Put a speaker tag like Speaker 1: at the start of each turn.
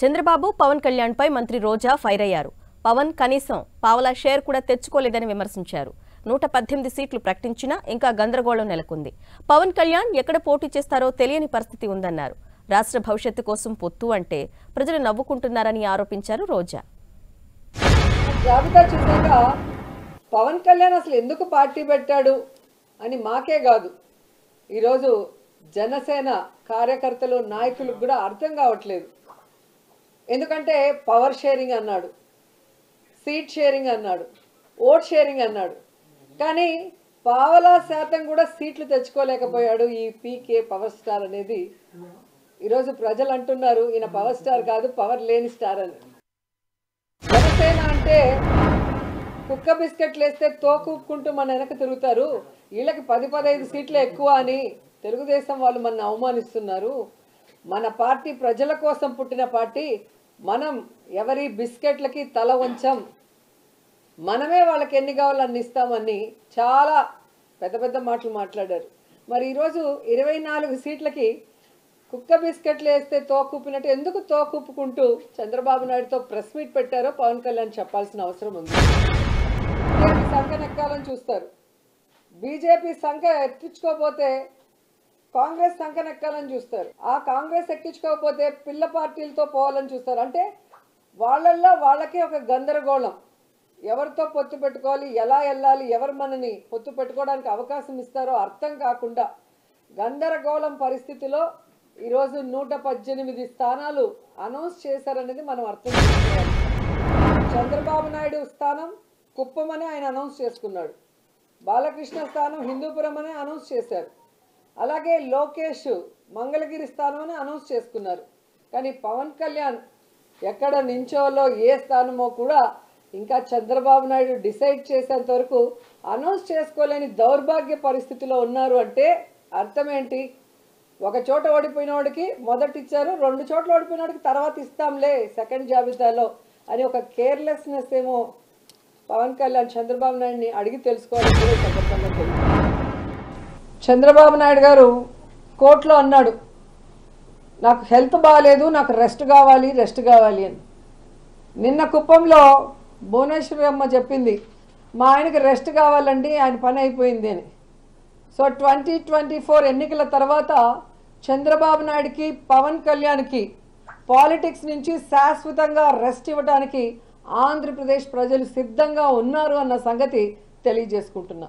Speaker 1: చంద్రబాబు పవన్ కళ్యాణ్ పై మంత్రి రోజా ఫైర్ అయ్యారు. పవన్ కనీసం పావలా షేర్ కూడా తెచ్చుకోలేదని విమర్శించారు. 118 సీట్లు ప్రకటించినా ఇంకా గందరగోళం నెలకొంది. పవన్ కళ్యాణ్ ఎక్కడ పోటీ చేస్తారో తెలియని పరిస్థితి ఉందన్నారు. రాష్ట్ర భవిష్యత్తు కోసం పొత్తు అంటే ప్రజలు నవ్వుకుంటున్నారని ఆరోపించారు రోజా.
Speaker 2: జాబితా చూసాక పవన్ కళ్యాణ్ అసలు ఎందుకు పార్టీ పెట్టాడు అని మాకే కాదు, ఈరోజు జనసేన కార్యకర్తలు నాయకులకు కూడా అర్థం కావట్లేదు. ఎందుకంటే పవర్ షేరింగ్ అన్నాడు, సీట్ షేరింగ్ అన్నాడు, ఓట్ షేరింగ్ అన్నాడు, కానీ పావలా శాతం కూడా సీట్లు తెచ్చుకోలేకపోయాడు ఈ పీకే పవర్ స్టార్ అనేది. ఈరోజు ప్రజలు అంటున్నారు ఈయన పవర్ స్టార్ కాదు, పవర్ లేని స్టార్ అని. జనసేన అంటే కుక్క బిస్కెట్లు వేస్తే తోకూపుకుంటూ మన వెనక తిరుగుతారు, వీళ్ళకి 10-15 సీట్లు ఎక్కువ అని తెలుగుదేశం వాళ్ళు మన అవమానిస్తున్నారు. మన పార్టీ ప్రజల కోసం పుట్టిన పార్టీ, మనం ఎవరి బిస్కెట్లకి తల వంచం, మనమే వాళ్ళకి ఎన్ని కావాలో అన్ని ఇస్తామని చాలా పెద్ద పెద్ద మాటలు మాట్లాడారు. మరి ఈరోజు 24 సీట్లకి కుక్క బిస్కెట్లు వేస్తే తోకూపినట్టు ఎందుకు తోకూపుకుంటూ చంద్రబాబు నాయుడుతో ప్రెస్ మీట్ పెట్టారో పవన్ కళ్యాణ్ చెప్పాల్సిన అవసరం ఉంది. సంఖ్య నెక్కాలని చూస్తారు, బీజేపీ సంఖ్య ఎక్కించుకోకపోతే కాంగ్రెస్ సంఖ్య నెక్కాలని చూస్తారు, ఆ కాంగ్రెస్ ఎక్కించుకోకపోతే పిల్ల పార్టీలతో పోవాలని చూస్తారు. అంటే వాళ్ళల్లో వాళ్ళకే ఒక గందరగోళం, ఎవరితో పొత్తు పెట్టుకోవాలి, ఎలా వెళ్ళాలి, ఎవరు మనని పొత్తు పెట్టుకోవడానికి అవకాశం ఇస్తారో అర్థం కాకుండా గందరగోళం పరిస్థితిలో ఈరోజు 118 స్థానాలు అనౌన్స్ చేశారనేది మనం అర్థం చేసుకోవాలి. చంద్రబాబు నాయుడు స్థానం కుప్పం అని ఆయన అనౌన్స్ చేసుకున్నాడు, బాలకృష్ణ స్థానం హిందూపురం అని అనౌన్స్ చేశారు, అలాగే లోకేష్ మంగళగిరి స్థానం అని అనౌన్స్ చేసుకున్నారు. కానీ పవన్ కళ్యాణ్ ఎక్కడ నించోలో ఏ స్థానమో కూడా ఇంకా చంద్రబాబు నాయుడు డిసైడ్ చేసేంత వరకు అనౌన్స్ చేసుకోలేని దౌర్భాగ్య పరిస్థితిలో ఉన్నారు. అంటే అర్థం ఏంటి? ఒక చోట ఓడిపోయిన వాడికి మొదటి ఇచ్చారు, 2 చోట్ల ఓడిపోయిన వాడికి తర్వాత ఇస్తాంలే సెకండ్ జాబితాలో అని ఒక కేర్లెస్నెస్ ఏమో పవన్ కళ్యాణ్ చంద్రబాబు నాయుడిని అడిగి తెలుసుకోవాలని కూడా సందర్భంగా తెలుసు. చంద్రబాబు నాయుడు గారు కోర్టులో అన్నాడు, నాకు హెల్త్ బాగాలేదు, నాకు రెస్ట్ కావాలి అని. నిన్న కుప్పంలో భువనేశ్వరి అమ్మ చెప్పింది, మా ఆయనకి రెస్ట్ కావాలండి, ఆయన పని అయిపోయింది అని. సో 2024 ఎన్నికల తర్వాత చంద్రబాబు నాయుడికి పవన్ కళ్యాణ్కి పాలిటిక్స్ నుంచి శాశ్వతంగా రెస్ట్ ఇవ్వడానికి ఆంధ్రప్రదేశ్ ప్రజలు సిద్ధంగా ఉన్నారు అన్న సంగతి తెలియజేసుకుంటున్నా.